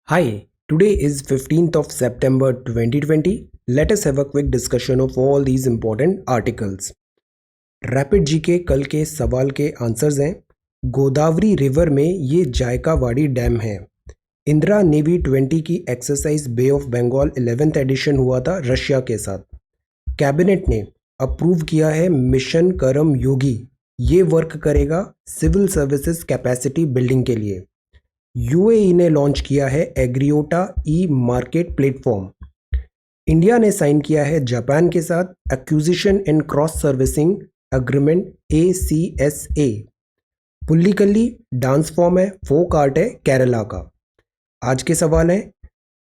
Hi, today is 15th of September 2020. Let us have a quick discussion of all these important articles. Rapid जी के कल के सवाल के answers हैं। Godavari river में ये जायकावाड़ी डैम है। इंदिरा नेवी 20 की exercise bay of Bengal 11th edition हुआ था रशिया के साथ। कैबिनेट ने अप्रूव किया है मिशन करम योगी। ये वर्क करेगा सिविल सर्विसेज कैपेसिटी बिल्डिंग के लिए। यूएई ने लॉन्च किया है एग्रियोटा ई मार्केट प्लेटफॉर्म। इंडिया ने साइन किया है जापान के साथ acquisition and cross servicing agreement ACSA। Pulikali dance form है, फोक आर्ट है केरला का। आज के सवाल है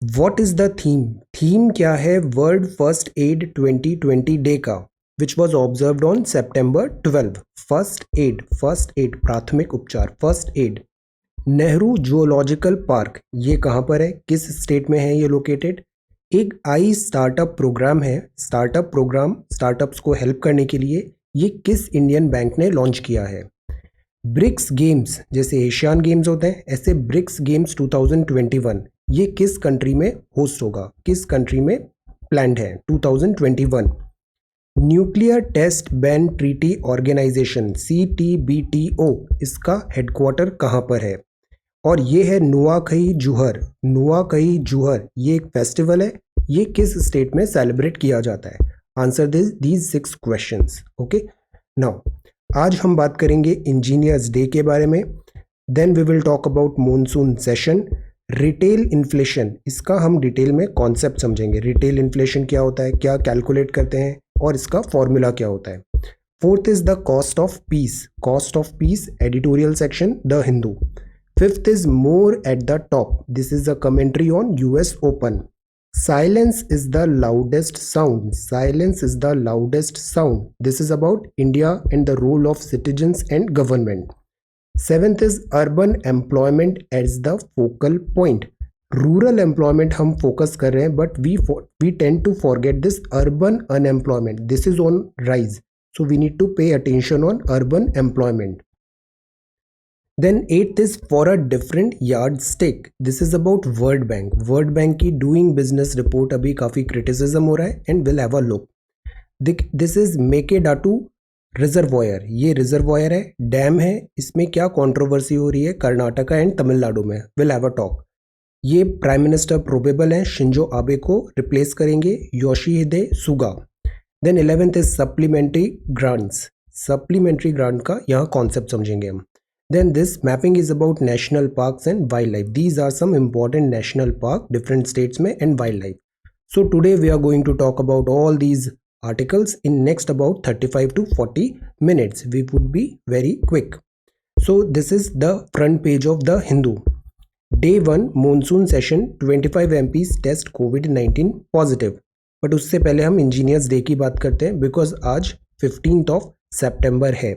व्हाट इज द थीम क्या है वर्ल्ड फर्स्ट एड 2020 डे का which was observed on September 12। First aid प्राथमिक उपचार, first aid. Nehru zoological park ये कहाँ पर है, किस स्टेट में है ये लोकेटेड। एक आई स्टार्टअप प्रोग्राम है, स्टार्टअप प्रोग्राम स्टार्टअप्स को हेल्प करने के लिए, ये किस इंडियन बैंक ने लॉन्च किया है। ब्रिक्स गेम्स जैसे एशियन गेम्स होते हैं ऐसे ब्रिक्स गेम्स 2021 ये किस कंट्री में होस्ट होगा, किस कंट्री में प्लान्ड है 2021। Nuclear test ban treaty organisation CTBTO इसका हेडक्वार्टर कहाँ पर है, और ये है नुआखई जुहर। नुआखई जुहर ये एक फेस्टिवल है, ये किस स्टेट में सेलिब्रेट किया जाता है। Answer these 6 questions. Okay, now आज हम बात करेंगे इंजीनियर्स डे के बारे में। Then we will talk about monsoon session. Retail inflation इसका हम डिटेल में कॉन्सेप्ट समझेंगे। रिटेल इन्फ्लेशन क्या होता है, क्या कैलकुलेट करते हैं और इसका फॉर्मूला क्या होता है। Fourth is the cost of peace editorial section the Hindu. Fifth is more at the top. This is a commentary on US Open. Silence is the loudest sound. This is about India and the role of citizens and government. Seventh is urban employment as the focal point. Rural employment हम focus कर रहे हैं but we tend to forget this urban unemployment. This is on rise. So we need to pay attention on urban employment. Then 8th is for a different yardstick. This is about World Bank. World Bank की doing business report अभी काफ़ी criticism हो रहा है and we'll have a look. This is Mekedatu reservoir. ये reservoir है, dam है, इसमें क्या कंट्रोवर्सी हो रही है कर्नाटका एंड तमिलनाडु में। Will have a talk. ये प्राइम मिनिस्टर प्रोबेबल हैं शिंजो आबे को रिप्लेस करेंगे, Yoshihide Suga. Then 11th is supplementary grants. Supplementary grant का यहाँ कॉन्सेप्ट समझेंगे हम। Then this mapping is about national parks and wildlife. These are some important national park, different states में and wildlife. So today we are going to talk about all these articles in next about 35 to 40 minutes. We would be very quick. So this is the front page of the Hindu. Day 1 monsoon session 25 MPs test COVID-19 positive. But उससे पहले हम engineers day की बात करते हैं because आज 15th of September है।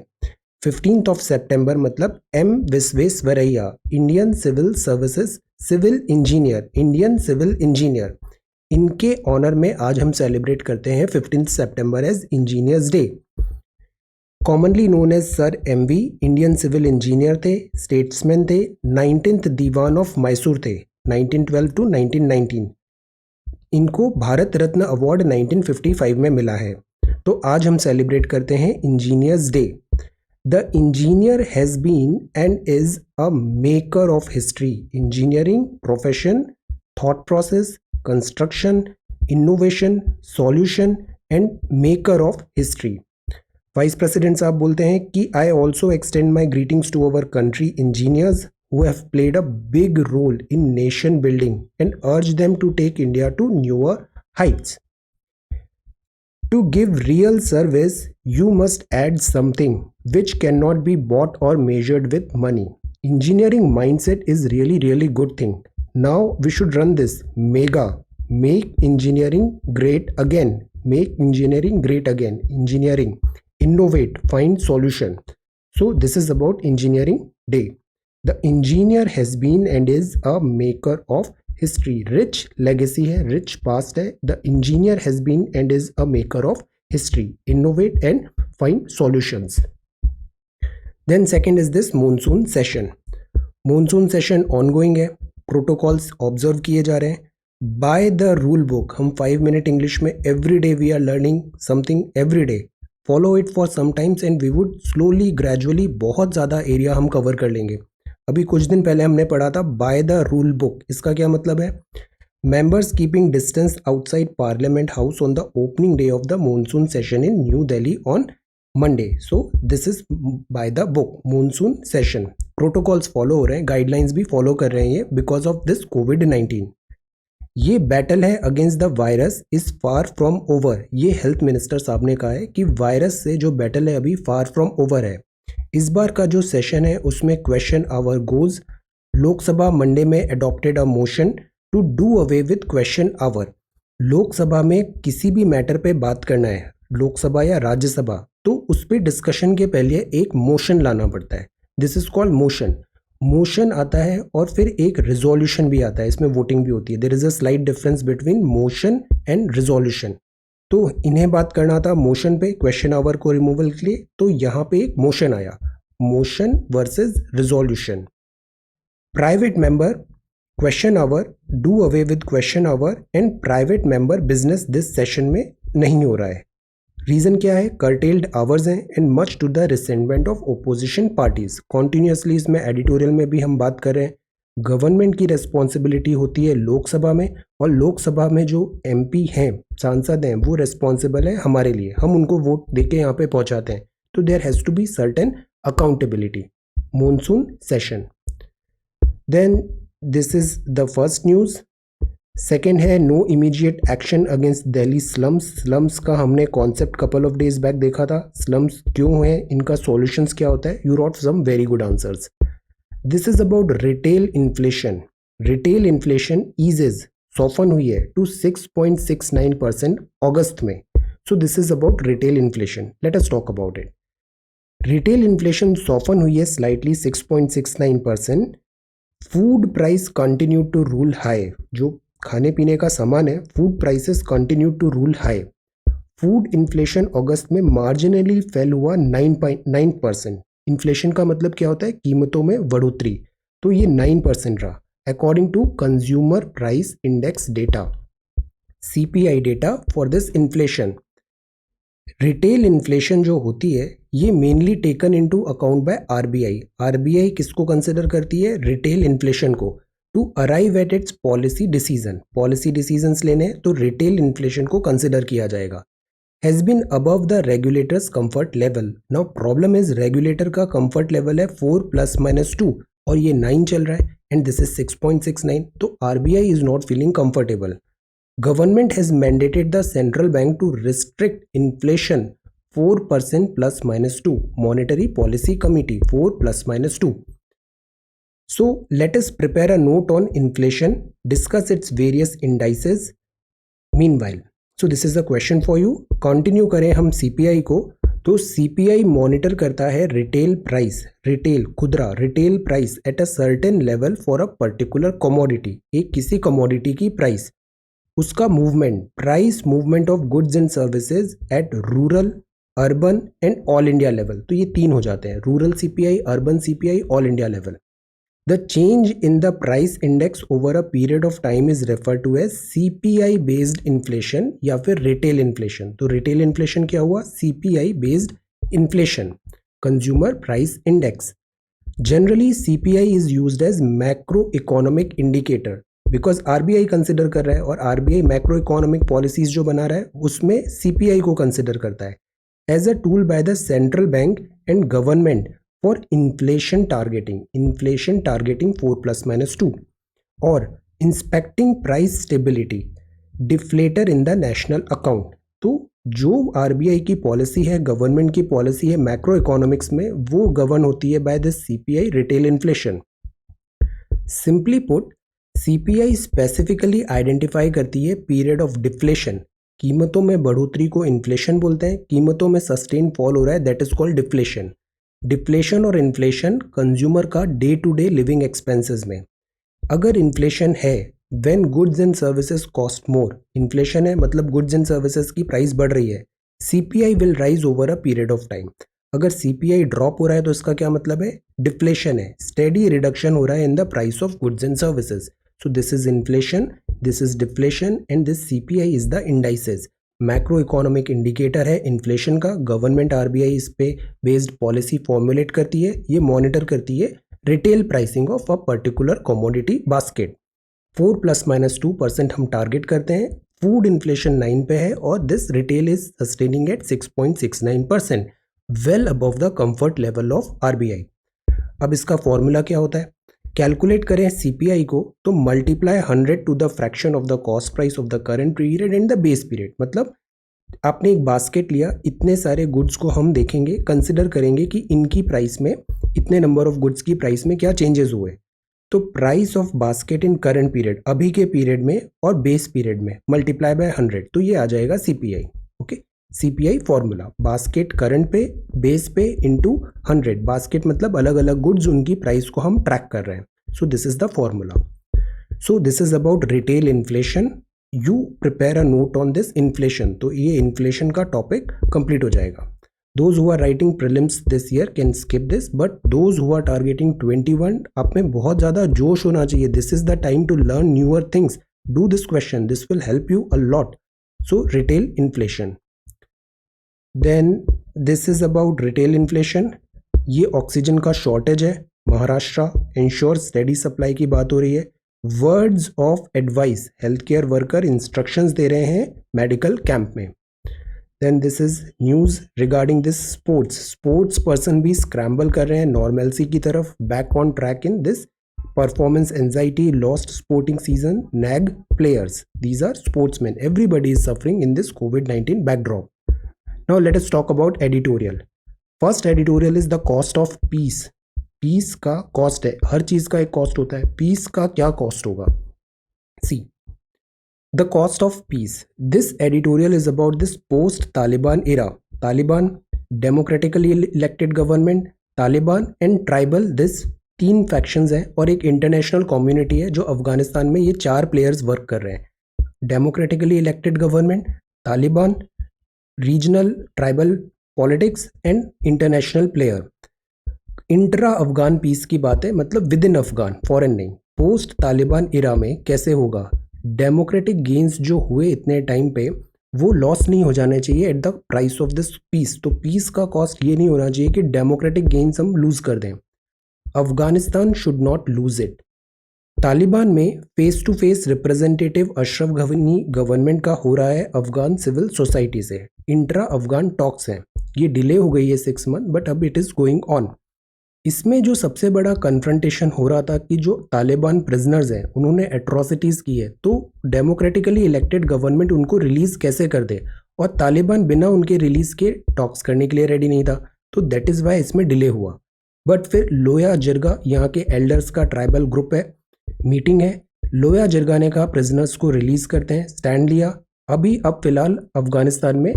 15th of September मतलब M Visvesvaraya Indian civil services civil engineer, इनके ऑनर में आज हम सेलिब्रेट करते हैं 15th September as engineers day. Commonly known as sir MV Indian civil engineer थे, स्टेट्समैन थे, 19th दीवान ऑफ मैसूर थे 1912 to 1919। इनको भारत रत्न अवार्ड 1955 में मिला है। तो आज हम सेलिब्रेट करते हैं engineers day. The engineer has been and is a maker of history. Engineering profession, thought process, construction, innovation, solution and maker of history. Vice President साहब बोलते हैं कि I also extend my greetings to our country engineers who have played a big role in nation building and urge them to take India to newer heights. To give real service, you must add something which cannot be bought or measured with money. Engineering mindset is really good thing. Now we should run this mega, make engineering great again. Make engineering great again. Engineering, innovate, find solution. So this is about engineering day. The engineer has been and is a maker of history. Rich legacy है, rich past है। The engineer has been and is a maker of history, innovate and find solutions. Then second is this monsoon session. Monsoon session ongoing है, protocols observe किए जा रहे हैं। By the rule book, हम 5 minute English में every day we are learning something every day. Follow it for some times and we would slowly gradually बहुत ज़्यादा area हम कवर कर लेंगे। अभी कुछ दिन पहले हमने पढ़ा था बाय द रूल बुक, इसका क्या मतलब है? Members keeping distance outside Parliament House on the opening day of the monsoon session in New Delhi on Monday. So this is by the book monsoon session. Protocols follow हो रहे हैं, guidelines भी follow कर रहे हैं ये because of this COVID-19. ये battle है against the virus is far from over. ये हेल्थ मिनिस्टर साहब ने कहा है कि वायरस से जो बैटल है अभी फार फ्रॉम ओवर है। इस बार का जो सेशन है उसमें question hour goes. Lok Sabha Monday में adopted a motion to do away with question hour. Lok Sabha में किसी भी मैटर पे बात करना है, लोकसभा या राज्यसभा, तो उस पर डिस्कशन के पहले एक मोशन लाना पड़ता है। This is called motion. Motion आता है और फिर एक रिजोल्यूशन भी आता है, इसमें वोटिंग भी होती है। There is a slight difference between motion and resolution. तो इन्हें बात करना था मोशन पे, क्वेश्चन आवर को रिमूवल के लिए। तो यहाँ पे एक मोशन आया, motion versus resolution. Private member question hour, do away with question hour and private member business this session में नहीं हो रहा है। रीज़न क्या है? कर्टेल्ड आवर्स हैं and much to the resentment of opposition parties. Continuously इसमें एडिटोरियल में भी हम बात कर रहे हैं, गवर्नमेंट की रिस्पॉन्सिबिलिटी होती है लोकसभा में, और लोकसभा में जो एमपी हैं, सांसद हैं, वो रिस्पॉन्सिबल है हमारे लिए, हम उनको वोट देके यहाँ पे पहुँचाते हैं। तो there has to be certain accountability. Monsoon session. Then this is the first news. Second है no immediate action against Delhi slums. Slums का हमने concept couple of days back देखा था। स्लम्स क्यों है, इनका सॉल्यूशंस क्या होता है? You wrote some very good answers. This is about retail inflation. Retail inflation eases, soften हुई है टू 6.69% अगस्त में। So this is about retail inflation. Let us talk about it. Retail inflation soften हुई है slightly 6.69%। Food price continue to rule high. जो खाने पीने का सामान है, food prices continue to rule high. Food inflation अगस्त में मार्जिनली फेल हुआ 9.9%। इन्फ्लेशन का मतलब क्या होता है? कीमतों में बढ़ोतरी। तो ये 9% रहा according to consumer price index data, CPI data for this inflation. Retail inflation जो होती है ये mainly taken into account by RBI. RBI किसको कंसिडर करती है? रिटेल इन्फ्लेशन को, to arrive at its policy decision. Policy decisions लेने तो रिटेल इन्फ्लेशन को कंसिडर किया जाएगा। Has been above the regulators comfort level. Now problem is regulator का कंफर्ट लेवल है 4 ± 2 और ये 9 चल रहा है एंड दिस इज 6.69। तो RBI is not feeling comfortable. Government has mandated the central bank to restrict inflation 4% ± 2। Monetary policy committee 4 ± 2। So let us prepare a note on inflation, discuss its various indices meanwhile. So this is a question for you. Continue करें हम CPI को, तो CPI monitor करता है retail price, retail खुदरा retail price at a certain level for a particular commodity. एक किसी commodity की प्राइस, उसका movement, price movement of goods and services at rural, urban and all India level. तो ये तीन हो जाते हैं, rural CPI, urban CPI, all India level. The change in the price index over a period of time is referred to as CPI based inflation या फिर retail inflation। तो retail inflation क्या हुआ? CPI based inflation, consumer price index। Generally CPI is used as macroeconomic indicator because RBI consider कर रहा है और RBI macroeconomic policies जो बना रहा है उसमें CPI को consider करता है as a tool by the central bank and government for inflation targeting 4 ± 2 और inspecting price stability, deflator in the national account। तो जो आरबीआई की पॉलिसी है, गवर्नमेंट की पॉलिसी है मैक्रो इकोनॉमिक्स में, वो गवर्न होती है by this CPI retail inflation. Simply put, CPI specifically identify करती है पीरियड ऑफ डिफ्लेशन। कीमतों में बढ़ोतरी को इन्फ्लेशन बोलते हैं, कीमतों में सस्टेन फॉल हो रहा है that is called deflation. Deflation और इन्फ्लेशन कंज्यूमर का day to day living expenses में। अगर इन्फ्लेशन है when goods and services cost more, inflation है मतलब गुड्स एंड सर्विसेज की प्राइस बढ़ रही है, CPI will rise over a period of time. अगर सीपीआई ड्रॉप हो रहा है तो इसका क्या मतलब है, डिफ्लेशन है, स्टेडी रिडक्शन हो रहा है in the price of goods and services. So this is inflation, this is deflation and this CPI is the indices. Macro economic indicator है इन्फ्लेशन का. गवर्नमेंट आरबीआई इस पे बेस्ड पॉलिसी फॉर्मुलेट करती है. ये मॉनिटर करती है retail pricing of a particular commodity basket. 4 ± 2% हम टारगेट करते हैं. फूड इन्फ्लेशन 9 पे है और this retail is sustaining at 6.69%, well above the comfort level of RBI. अब इसका फॉर्मूला क्या होता है, कैलकुलेट करें सीपीआई को तो multiply 100 to the fraction of the cost price of the current period and the base period. मतलब आपने एक बास्केट लिया, इतने सारे गुड्स को हम देखेंगे, कंसिडर करेंगे कि इनकी प्राइस में, इतने नंबर ऑफ गुड्स की प्राइस में क्या चेंजेस हुए. तो price of basket in current period, अभी के पीरियड में और बेस पीरियड में, मल्टीप्लाई बाय 100, तो ये आ जाएगा CPI. Okay, CPI formula basket current पे, बेस पे इंटू 100. बास्केट मतलब अलग अलग गुड्स, उनकी प्राइस को हम ट्रैक कर रहे हैं. सो this is the formula. So this is about retail inflation. You prepare a note on this inflation. तो ये इन्फ्लेशन का टॉपिक कंप्लीट हो जाएगा. Those who are writing prelims this year can skip this, but those who are targeting 21, आप में बहुत ज़्यादा जोश होना चाहिए. This is the time to learn newer things. Do this question. This will help you a lot. So retail inflation. Then this is about retail inflation. ये oxygen का shortage है. महाराष्ट्र इंश्योर स्टेडी सप्लाई की बात हो रही है. Words of advice, health care worker instructions दे रहे हैं मेडिकल कैंप में. Then this is news regarding this sports. Sports person भी scramble कर रहे हैं normalcy की तरफ. Back on track in this performance anxiety, lost sporting season, nag players. These are sportsmen. Everybody is suffering in this COVID-19 backdrop. Now let us talk about editorial. First editorial is the cost of peace. Peace का cost है. हर चीज़ का एक cost होता है. Peace का क्या cost होगा? See. The cost of peace. This editorial is about this post-Taliban era. Taliban, democratically elected government, Taliban and tribal. This 3 factions हैं और एक international community है जो अफगानिस्तान में ये 4 players वर्क कर रहे हैं. Democratically elected government, Taliban, regional tribal politics and international player. Intra Afghan peace की बात है, मतलब विद इन अफगान, फॉरेन नहीं. पोस्ट तालिबान इरा में कैसे होगा, डेमोक्रेटिक गेन्स जो हुए इतने टाइम पे वो लॉस नहीं हो जाने चाहिए at the price of this peace. तो पीस का कॉस्ट ये नहीं होना चाहिए कि डेमोक्रेटिक गेन्स हम लूज कर दें. Afghanistan should not lose it. Taliban में face to face representative Ashraf Ghani government का हो रहा है अफगान सिविल सोसाइटी से. इंट्रा अफगान टॉक्स हैं, ये डिले हो गई है 6 मंथ, बट अब इट इज़ गोइंग ऑन. इसमें जो सबसे बड़ा कन्फ्रंटेशन हो रहा था कि जो तालिबान प्रिजनर्स हैं उन्होंने एट्रोसिटीज़ की है, तो डेमोक्रेटिकली इलेक्टेड गवर्नमेंट उनको रिलीज़ कैसे कर दे, और तालिबान बिना उनके रिलीज़ के टॉक्स करने के लिए रेडी नहीं था. तो दैट इज़ वाई इसमें डिले हुआ. बट फिर लोया जिरगा, यहाँ के एल्डर्स का ट्राइबल ग्रुप है, मीटिंग है. लोया जिरगा ने कहा प्रिजनर्स को रिलीज़ करते हैं, स्टैंड लिया. अब फिलहाल अफगानिस्तान में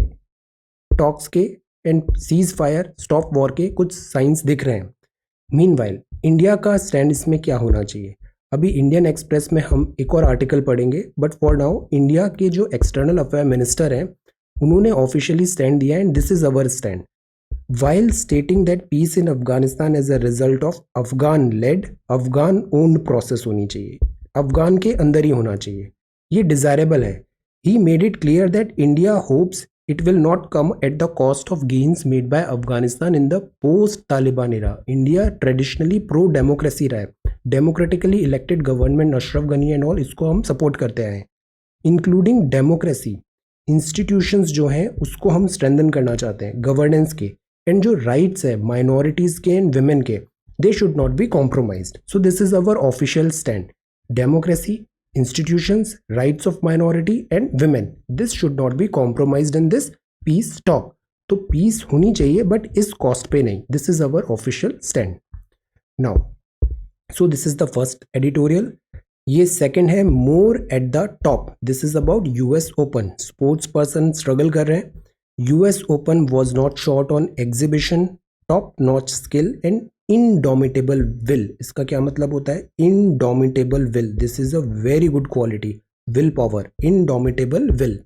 टॉक्स के and cease fire, stop war के कुछ साइंस दिख रहे हैं. मीनवाइल इंडिया का स्टैंड इसमें क्या होना चाहिए, अभी इंडियन एक्सप्रेस में हम एक और आर्टिकल पढ़ेंगे. बट फॉर नाउ इंडिया के जो एक्सटर्नल अफेयर मिनिस्टर हैं उन्होंने ऑफिशियली स्टैंड दिया and this is our stand. While stating that peace in Afghanistan as a result of Afghan led, Afghan owned process होनी चाहिए, अफगान के अंदर ही होना चाहिए, ये डिजायरेबल है. He made it clear that India hopes it will not come at the cost of gains made by Afghanistan in the post-Taliban era. India traditionally pro-democracy रहा है, democratically elected government, Ashraf Ghani and all, इसको हम support करते आए हैं. Including democracy, institutions जो हैं उसको हम स्ट्रेंथन करना चाहते हैं, गवर्नेंस के, एंड जो राइट्स है माइनॉरिटीज़ के एंड विमेन के, they should not B compromised. So this is our official stand. Democracy, institutions, rights of minority and women, this should not be compromised in this peace talk. तो peace होनी चाहिए but इस cost पे नहीं. This is our official stand. Now, so this is the first editorial. ये second है more at the top. This is about US Open. Sports person struggle कर रहे हैं. US Open was not short on exhibition, top notch skill and indomitable will. इसका क्या मतलब होता है, indomitable will. This is a very good quality. Will power, indomitable will.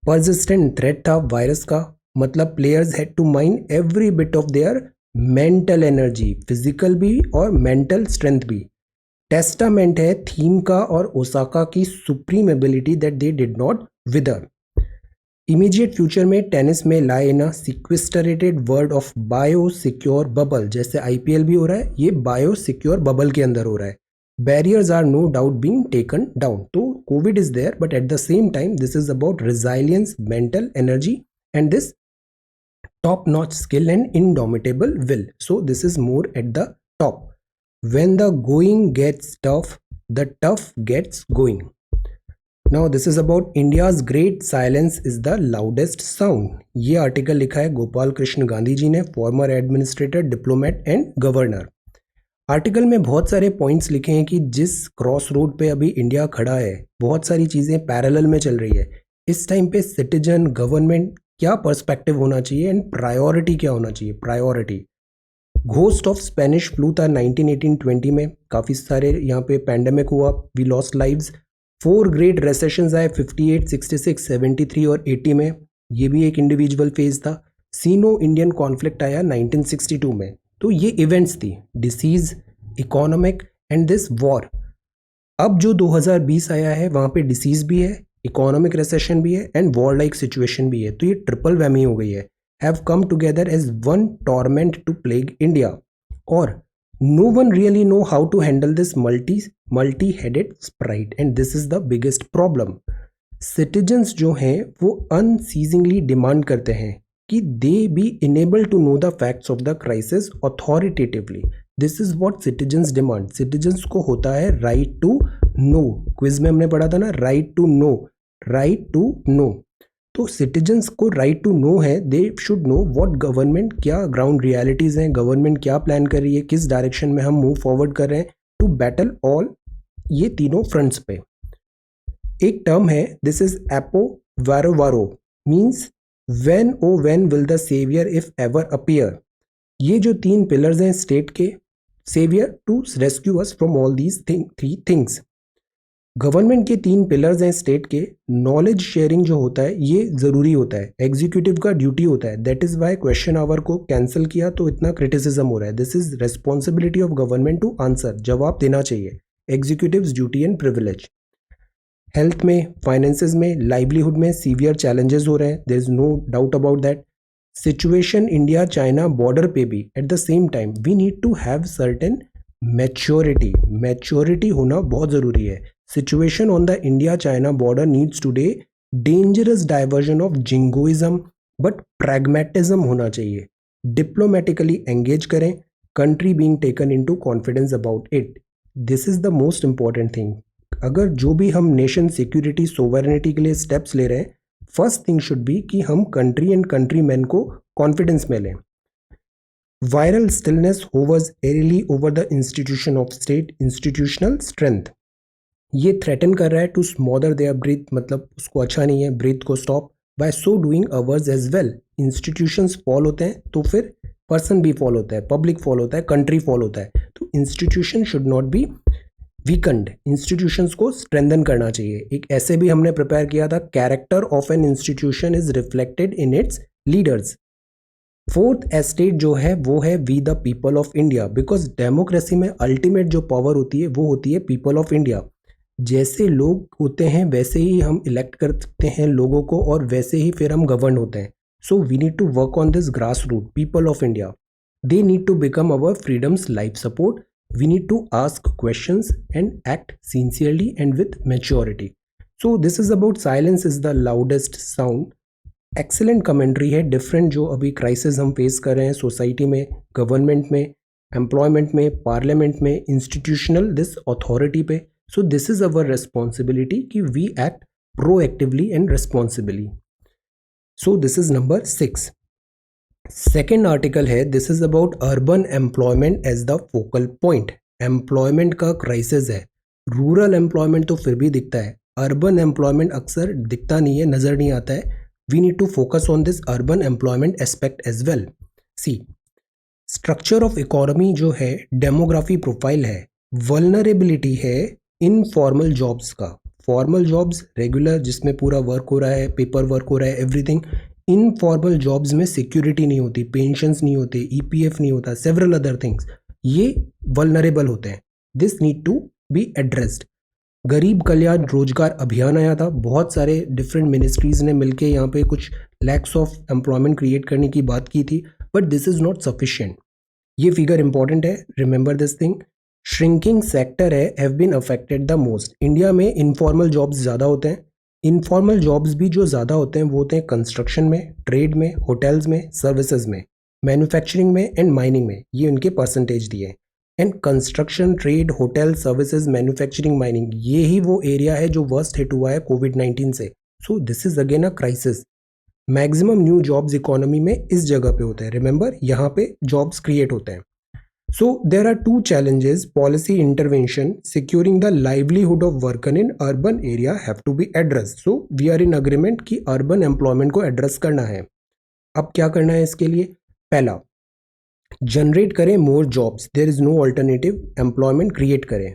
Persistent threat था virus का, मतलब players had to mine every bit of their mental energy, physical भी और मेंटल स्ट्रेंथ भी। टेस्टामेंट है थीम का और ओसाका की supreme ability that they did not wither. Immediate future में टेनिस में lie in a sequestered world of bio secure bubble, जैसे आईपीएल भी हो रहा है, ये बायो सिक्योर बबल के अंदर हो रहा है। Barriers are no doubt being taken down. तो covid is there but at the same time this is about resilience, mental energy and this top-notch skill and indomitable will. So this is more at the top. When the going gets tough, the tough gets going. Now this is about India's great silence is the loudest sound. ये article लिखा है गोपाल कृष्ण गांधी जी ने, farmer administrator, diplomat and governor. Article में बहुत सारे points लिखे हैं कि जिस क्रॉस रोड पे अभी इंडिया खड़ा है, बहुत सारी चीज़ें पैरेलल में चल रही है। इस टाइम पे सिटीजन, गवर्नमेंट क्या पर्सपेक्टिव होना चाहिए एंड प्रायोरिटी क्या होना चाहिए। Priority, ghost of Spanish flu था 1918-20 में, काफ़ी सारे यहाँ पे पैंडेमिक हुआ, वी लॉस्ट लाइव्स। 4 ग्रेट रेसेशंस आए 58, 66, 73 और 80 में, ये भी एक इंडिविजुअल फेज था। सीनो इंडियन कॉन्फ्लिक्ट आया 1962 में। तो ये इवेंट्स थी, disease, economic and this war. अब जो 2020 आया है वहाँ पे डिसीज भी है, इकोनॉमिक रिसेशन भी है एंड वॉर लाइक सिचुएशन भी है। तो ये ट्रिपल वैमी हो गई है, have come together as one torment to plague India, और no one really know how to handle this multi headed sprite and this is the biggest problem. Citizens जो हैं वो अनसीजिंगली डिमांड करते हैं कि they be enable to know the facts of the crisis authoritatively. This is what citizens demand. Citizens को होता है right to no, quiz में हमने पढ़ा था ना, right to know, right to know. तो सिटीजन्स को राइट टू नो है, they should know what government, क्या ग्राउंड रियलिटीज़ हैं, गवर्नमेंट क्या प्लान कर रही है, किस डायरेक्शन में हम मूव फॉरवर्ड कर रहे हैं टू बैटल ऑल ये तीनों फ्रंट्स पे। एक टर्म है, दिस इज एपो वारो, means when oh when will the saviour if ever appear. ये जो 3 पिलर्स हैं स्टेट के, saviour to rescue us from all these 3 things. Government के 3 पिलर्स हैं स्टेट के। नॉलेज शेयरिंग जो होता है ये ज़रूरी होता है, एग्जीक्यूटिव का ड्यूटी होता है, that is why question hour को कैंसिल किया तो इतना क्रिटिसिज्म हो रहा है। This is responsibility of government to answer, जवाब देना चाहिए, executive duty and privilege. Health में, फाइनेंसेस में, लाइवलीहुड में सीवियर चैलेंजेस हो रहे हैं, there is no doubt about that. Situation India China border पे भी at the same time we need to have certain maturity होना बहुत ज़रूरी है। Situation on the India China border needs today dangerous diversion of jingoism, but pragmatism होना चाहिए। Diplomatically engage करें, country being taken into confidence about it, this is the most important thing. अगर जो भी हम नेशन सिक्योरिटी सोवरेनिटी के लिए steps ले रहे हैं, फर्स्ट थिंग शुड बी कि हम कंट्री एंड कंट्री मैन को कॉन्फिडेंस में लें। Viral stillness hovers eerily over the institution of state, institutional strength. ये थ्रेटन कर रहा है टू स्मॉदर देयर ब्रीथ, मतलब उसको अच्छा नहीं है ब्रीथ को stop, by so doing ours as well. Institutions fall होते हैं तो फिर पर्सन भी फॉल होता है, पब्लिक फॉल होता है, कंट्री फॉल होता है। तो institution should not be weakened, institutions को स्ट्रेंथन करना चाहिए। एक ऐसे भी हमने प्रिपेयर किया था, character of an institution is reflected in its leaders. Fourth estate जो है वो है we the people of India, because democracy में अल्टीमेट जो पावर होती है वो होती है पीपल ऑफ इंडिया। जैसे लोग होते हैं वैसे ही हम इलेक्ट करते हैं लोगों को और वैसे ही फिर हम गवर्न होते हैं। So we need to work on this grass root, people of India. They need to become our freedoms life support. We need to ask questions and act sincerely and with maturity. So this is about silence is the loudest sound. Excellent commentary है, different जो अभी crisis हम face कर रहे हैं society में, government में, employment में, पार्लियामेंट में, institutional this authority पे. So this is our responsibility कि we act proactively and responsibly. So this is number 6. Second article है, this is about urban employment as the focal point. Employment का crisis है, rural employment तो फिर भी दिखता है, अर्बन एम्प्लॉयमेंट अक्सर दिखता नहीं है, नज़र नहीं आता है। We need to focus on this urban employment aspect as well. See, structure of economy जो है, डेमोग्राफी प्रोफाइल है, वल्नरेबिलिटी है इनफॉर्मल जॉब्स का। फॉर्मल जॉब्स रेगुलर जिसमें पूरा वर्क हो रहा है, पेपर वर्क हो रहा है, एवरीथिंग। इनफॉर्मल जॉब्स में सिक्योरिटी नहीं होती, पेंशन्स नहीं होते, ईपीएफ नहीं होता, सेवरल अदर थिंग्स, ये वल्नरेबल होते हैं. This need to be addressed. Garib Kalyan रोजगार अभियान आया था, बहुत सारे डिफरेंट मिनिस्ट्रीज ने मिलके यहाँ पे कुछ लैक्स ऑफ एम्प्लॉयमेंट क्रिएट करने की बात की थी, but this is not sufficient. ये फिगर इंपॉर्टेंट है, remember this thing. Shrinking sector है have been affected the most. India में इनफॉर्मल जॉब्स ज़्यादा होते हैं. इनफॉर्मल जॉब्स भी जो ज़्यादा होते हैं वो होते हैं कंस्ट्रक्शन में, ट्रेड में, होटल्स में, सर्विसेज में, मैन्युफैक्चरिंग में एंड माइनिंग में. ये उनके परसेंटेज दिए हैं. And construction, trade, hotel, services, manufacturing, mining, ये ही वो एरिया है जो वर्स्ट हिट हुआ है कोविड-19 से. सो this is again a crisis. Maximum new jobs economy में इस जगह पे होते हैं. रिमेंबर, यहाँ पे जॉब्स क्रिएट होते हैं. So there are two challenges: policy intervention, securing the livelihood of worker in urban area have to be addressed. So we are in agreement कि urban employment को address करना है. अब क्या करना है इसके लिए? पहला, जनरेट करें more jobs, there is no alternative, employment create करें.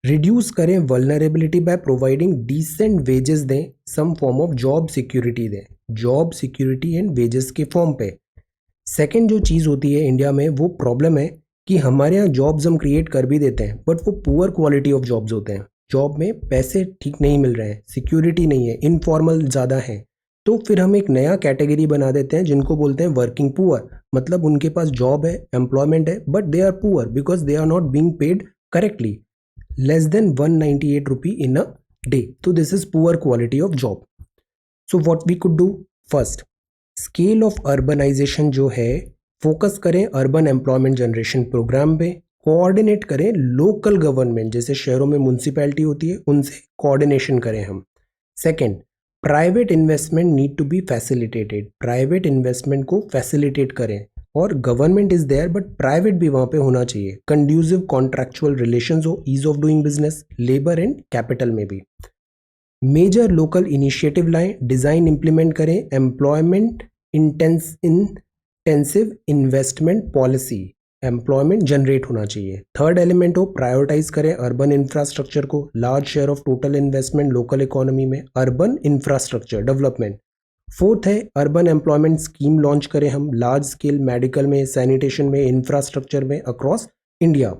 रिड्यूस करें vulnerability by providing decent wages दें, some form of job security दें, जॉब सिक्योरिटी एंड वेजेस के फॉर्म पे. सेकेंड जो चीज़ होती है इंडिया में, वो प्रॉब्लम है कि हमारे यहाँ जॉब्स हम क्रिएट कर भी देते हैं बट वो पुअर क्वालिटी ऑफ जॉब्स होते हैं. जॉब में पैसे ठीक नहीं मिल रहे हैं, सिक्योरिटी नहीं है, इनफॉर्मल ज़्यादा है. तो फिर हम एक नया कैटेगरी बना देते हैं जिनको बोलते हैं वर्किंग पुअर. मतलब उनके पास जॉब है, एम्प्लॉयमेंट है, but they are poor because they are not being paid correctly. Less than 198 rupee in a day. तो this is poor quality of job. So what we could do? First, scale of urbanization जो है, focus करें urban employment generation programme पे. Coordinate करें local government, जैसे शहरों में municipality होती है, उनसे कोऑर्डिनेशन करें हम. Second, private investment need to be facilitated. Private investment को फैसिलिटेट करें. और government is there but private भी वहाँ पे होना चाहिए. कंड्यूसिव कॉन्ट्रैक्चुअल रिलेशंस हो, ease of doing business, labour and capital में भी. मेजर लोकल इनिशिएटिव लाएं, डिज़ाइन इम्प्लीमेंट करें, employment intensive investment policy, employment generate होना चाहिए. थर्ड एलिमेंट हो, प्रायोरिटाइज करें अर्बन इंफ्रास्ट्रक्चर को. Large share of total investment local economy में, अर्बन इंफ्रास्ट्रक्चर डेवलपमेंट. फोर्थ है, अर्बन एम्प्लॉयमेंट स्कीम लॉन्च करें हम, लार्ज स्केल मेडिकल में, सैनिटेशन में, इंफ्रास्ट्रक्चर में अक्रॉस इंडिया.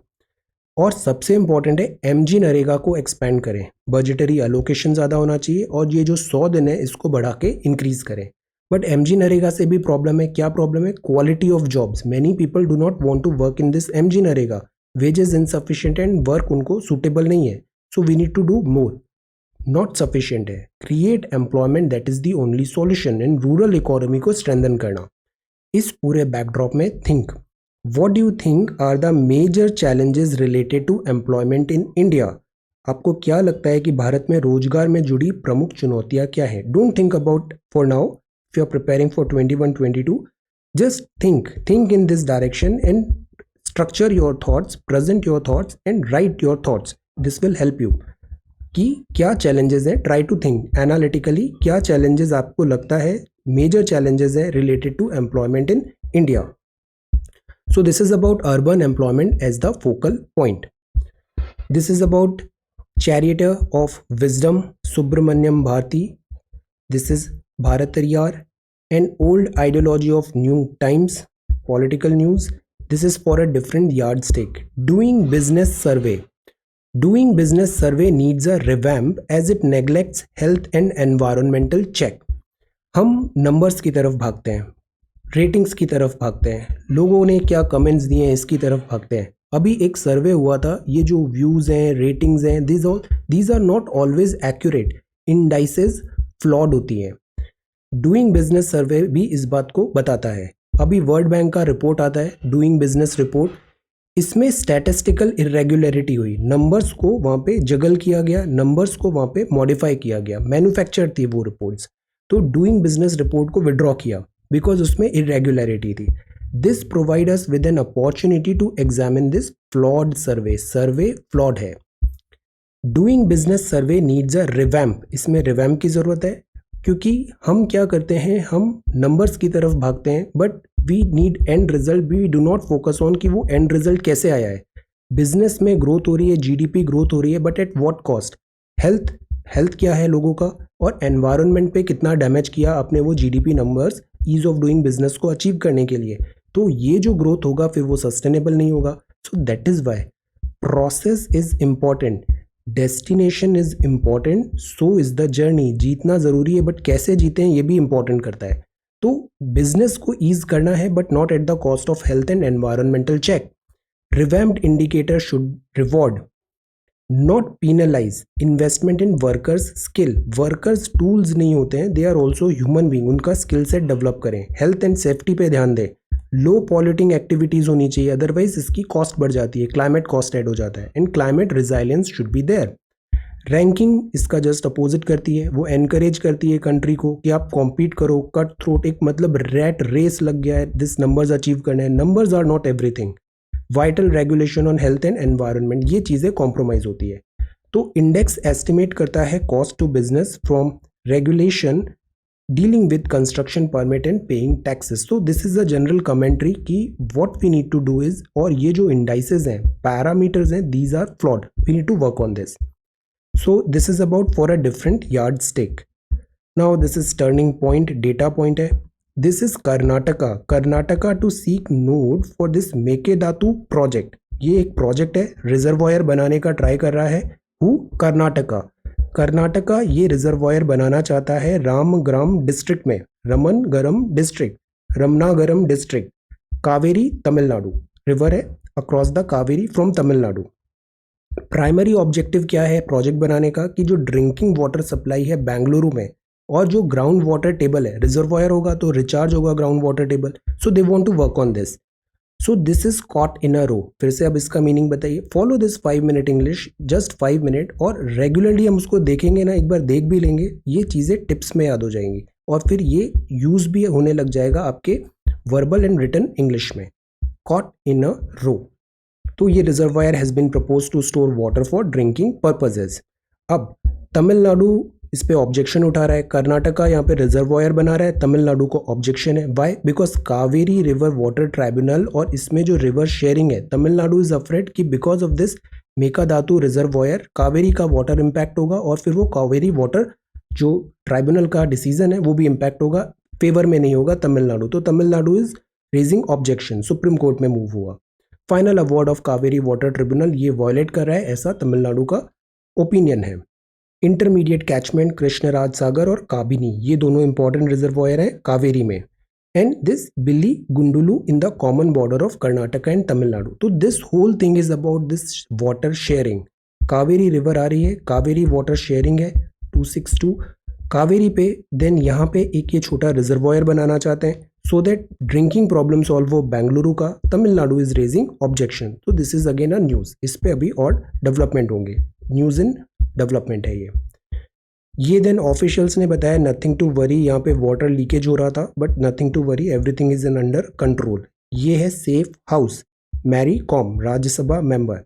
और सबसे इंपॉर्टेंट है, एमजी नरेगा को एक्सपेंड करें. बजटरी अलोकेशन ज़्यादा होना चाहिए और ये जो 100 दिन है इसको बढ़ा के इंक्रीज करें. बट एमजी नरेगा से भी प्रॉब्लम है. क्या प्रॉब्लम है? Quality of jobs. Many people do not want to work in this MG NREGA. Wages insufficient and work उनको सूटेबल नहीं है. So we need to do more. Not sufficient है. Create employment, that is the only solution. इन rural economy को strengthen करना. इस पूरे backdrop में think, what do you think are the major challenges related to employment in India? आपको क्या लगता है कि भारत में रोजगार में जुड़ी प्रमुख चुनौतियां क्या है? Don't think about for now. If you are preparing for 21-22, just think in this direction and structure your thoughts, present your thoughts and write your thoughts. This will help you कि क्या challenges है. Try to think analytically, क्या challenges आपको लगता है major challenges है related to employment in India. So this is about urban employment as the focal point. This is about Charioteer of Wisdom, Subramanyam Bharati. This is Bharatariyar, an old ideology of new times, political news. This is for a different yardstick. Doing business survey. Doing business survey needs a revamp as it neglects health and environmental check. हम numbers की तरफ भागते हैं, ratings की तरफ भागते हैं, लोगों ने क्या कमेंट्स दिए हैं इसकी तरफ भागते हैं. अभी एक सर्वे हुआ था, ये जो व्यूज़ हैं, रेटिंग्स हैं, these are not always accurate. Indices flawed होती हैं. डूइंग बिजनेस सर्वे भी इस बात को बताता है. अभी वर्ल्ड बैंक का रिपोर्ट आता है, डूइंग बिजनेस रिपोर्ट. इसमें स्टैटिस्टिकल इरेगुलरिटी हुई. नंबर्स को वहाँ पे जगल किया गया, नंबर्स को वहाँ पे मॉडिफाई किया गया. मैन्युफैक्चर्ड थी वो रिपोर्ट्स. तो डूइंग बिजनेस रिपोर्ट को विड्रॉ किया बिकॉज उसमें इरेगुलरिटी थी. This provide us with an opportunity to examine this flawed survey. Survey flawed है. Doing business survey needs a revamp. इसमें रिवैम्प की ज़रूरत है क्योंकि हम क्या करते हैं, हम नंबर्स की तरफ भागते हैं but we need end result. We do not focus on कि वो एंड रिजल्ट कैसे आया है. बिजनेस में ग्रोथ हो रही है, जीडीपी ग्रोथ हो रही है, but at what cost? Health क्या है लोगों का? और एनवायरनमेंट पे कितना डैमेज किया आपने वो GDP numbers ease of doing business को अचीव करने के लिए। तो ये जो ग्रोथ होगा फिर वो सस्टेनेबल नहीं होगा। So that is why process is important, destination is important, so is the journey. जीतना ज़रूरी है बट कैसे जीते हैं ये भी इंपॉर्टेंट करता है। तो बिजनेस को ईज करना है but not at the cost of health and environmental check. Revamped indicator should reward not penalise investment in workers skill. Workers tools नहीं होते हैं, they are also human being, उनका स्किल सेट डेवलप करें। Health and safety पे ध्यान दें। लो polluting activities होनी चाहिए, अदरवाइज इसकी कॉस्ट बढ़ जाती है, क्लाइमेट कॉस्ट ऐड हो जाता है। And climate resilience should be there. Ranking इसका जस्ट अपोजिट करती है, वो एनकरेज करती है कंट्री को कि आप कॉम्पीट करो। कट थ्रोट एक मतलब रैट रेस लग गया है, दिस नंबर्स अचीव करने हैं। Numbers are not everything. Vital regulation on health and environment, ये चीज़ें कॉम्प्रोमाइज होती है। तो इंडेक्स एस्टिमेट करता है cost to business from regulation dealing with construction permit and paying taxes. तो this is a general commentary कि what we need to do is, और ये जो इंडाइसेस हैं, पैरामीटर्स हैं, these are flawed, we need to work on this. So this is about for a different yard stick. Now this is turning point, data point है। This is Karnataka. Karnataka to seek nod for this Mekedatu project. ये एक project है, reservoir बनाने का try कर रहा है। Who? Karnataka. Karnataka ये रिजर्वॉयर बनाना चाहता है रामग्राम डिस्ट्रिक्ट में, Ramanagaram district, Ramanagaram district, Kaveri Tamil Nadu. River है across the Kaveri from Tamil Nadu. Primary objective क्या है प्रोजेक्ट बनाने का कि जो ड्रिंकिंग वाटर सप्लाई है बेंगलुरु में, और जो ग्राउंड वाटर टेबल है, रिजर्वॉयर होगा तो रिचार्ज होगा ground water table, so they want to work on this. So this is caught in a row. फिर से अब इसका मीनिंग बताइए। Follow this 5 minute English, just 5 minute, और रेगुलरली हम उसको देखेंगे ना, एक बार देख भी लेंगे, ये चीज़ें टिप्स में याद हो जाएंगी और फिर ये यूज भी होने लग जाएगा आपके वर्बल एंड रिटन इंग्लिश में। Caught in a row. तो ये reservoir has been propose to store water for drinking purposes. अब तमिलनाडु इस पे ऑब्जेक्शन उठा रहा है, कर्नाटका यहाँ पे रिजर्वायर बना रहा है, तमिलनाडु को ऑब्जेक्शन है। Why? Because Kaveri river water tribunal, और इसमें जो रिवर शेयरिंग है, तमिलनाडु इज अफ्रेड कि because of this Mekedatu reservoir Kaveri का वाटर इम्पैक्ट होगा, और फिर वो कावेरी वाटर जो ट्राइब्यूनल का डिसीजन है वो भी इम्पैक्ट होगा, फेवर में नहीं होगा तमिलनाडु। तो Tamil Nadu is raising objection, supreme court में मूव हुआ। Final award of Kaveri water tribunal ये वायलेट कर रहा है, ऐसा तमिलनाडु का ओपिनियन है। इंटरमीडिएट कैचमेंट कृष्णराज सागर और काबिनी, ये दोनों इंपॉर्टेंट रिजर्वॉयर हैं कावेरी में। And this Biligundlu in the common border of Karnataka and Tamil Nadu. तो this whole thing is about this water sharing. Kaveri river आ रही है, कावेरी वाटर शेयरिंग है 262 कावेरी पे, देन यहाँ पे एक ये छोटा रिजर्वॉयर बनाना चाहते हैं so that drinking problem solve हो बेंगलुरु का। Tamil Nadu is raising objection. तो this is again a news, इस पे अभी और डेवलपमेंट होंगे, न्यूज़ इन डेवलपमेंट है ये। देन ऑफिशियल्स ने बताया नथिंग टू वरी, यहाँ पे वाटर लीकेज हो रहा था but nothing to worry, everything is in under control. ये है safe house. Mary Kom Rajya Sabha member.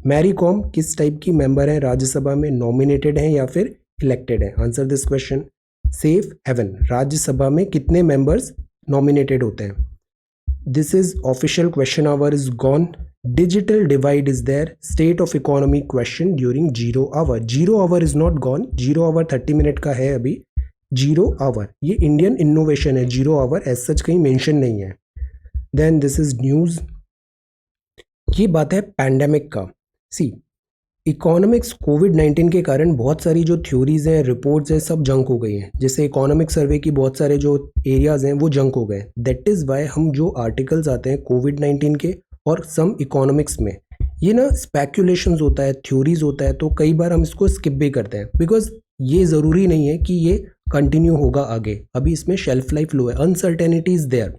Mary Kom किस टाइप की मेंबर है राज्यसभा में, नॉमिनेटेड हैं या फिर इलेक्टेड है? Answer this question. Safe haven, Rajya Sabha में कितने मेंबर्स नॉमिनेटेड होते हैं? This is official question hour is gone. Digital divide is there. State of economy question during 0 hour. 0 hour is not gone. 0 hour 30 minute का है अभी। 0 hour ये Indian innovation है, 0 hour as such कहीं mention नहीं है। Then this is news. ये बात है पैंडेमिक का। सी इकोनॉमिक्स कोविड-19 के कारण बहुत सारी जो थ्योरीज हैं, रिपोर्ट्स हैं, सब जंक हो गई हैं। जैसे इकोनॉमिक सर्वे की बहुत सारे जो एरियाज हैं वो जंक हो गए। दैट इज़ वाई हम जो आर्टिकल्स आते हैं कोविड-19 के और सम इकोनॉमिक्स में, ये ना स्पेक्यूलेशंस होता है, थ्योरीज होता है, तो कई बार हम इसको स्किप भी करते हैं बिकॉज ये ज़रूरी नहीं है कि ये कंटिन्यू होगा आगे। अभी इसमें शेल्फ लाइफ लो है, uncertainty is there.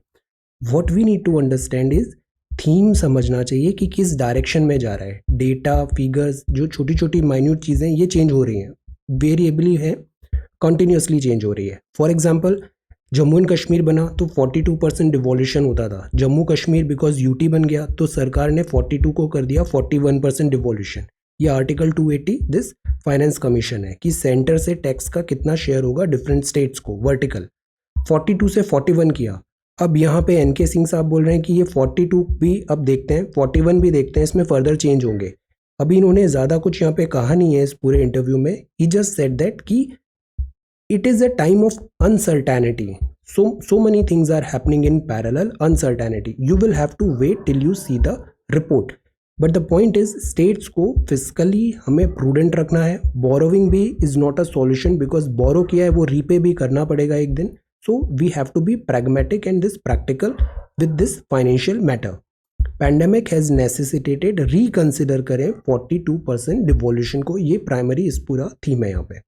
What we need to understand is theme समझना चाहिए कि किस डायरेक्शन में जा रहा है। डेटा फिगर्स जो छोटी छोटी माइन्यूट चीज़ें ये चेंज हो रही हैं, वेरिएबली है, कंटिन्यूसली चेंज हो रही है। For example Jammu and Kashmir बना तो 42% डिवोल्यूशन होता था। जम्मू कश्मीर बिकॉज यूटी बन गया तो सरकार ने 42 को कर दिया 41% डिवोल्यूशन। ये आर्टिकल 280 दिस फाइनेंस कमीशन है कि सेंटर से टैक्स का कितना शेयर होगा डिफरेंट स्टेट्स को, वर्टिकल। 42 से 41 किया। अब यहाँ पे एनके सिंह साहब बोल रहे हैं कि ये 42 भी अब देखते हैं, 41 भी देखते हैं, इसमें फर्दर चेंज होंगे। अभी इन्होंने ज़्यादा कुछ यहाँ पे कहा नहीं है इस पूरे इंटरव्यू में। ही जस्ट सेड दैट कि it is a time of uncertainty. So many things are happening in parallel. Uncertainty, you will have to wait till you see the report. But the point is states को physically हमें prudent रखना है. Borrowing भी is not a solution because borrow किया है वो repay भी करना पड़ेगा एक दिन. So we have to be pragmatic and this practical with this financial matter. Pandemic has necessitated reconsider करें 42% डिवोल्यूशन को. ये प्राइमरी इस पूरा थीम है यहाँ पे.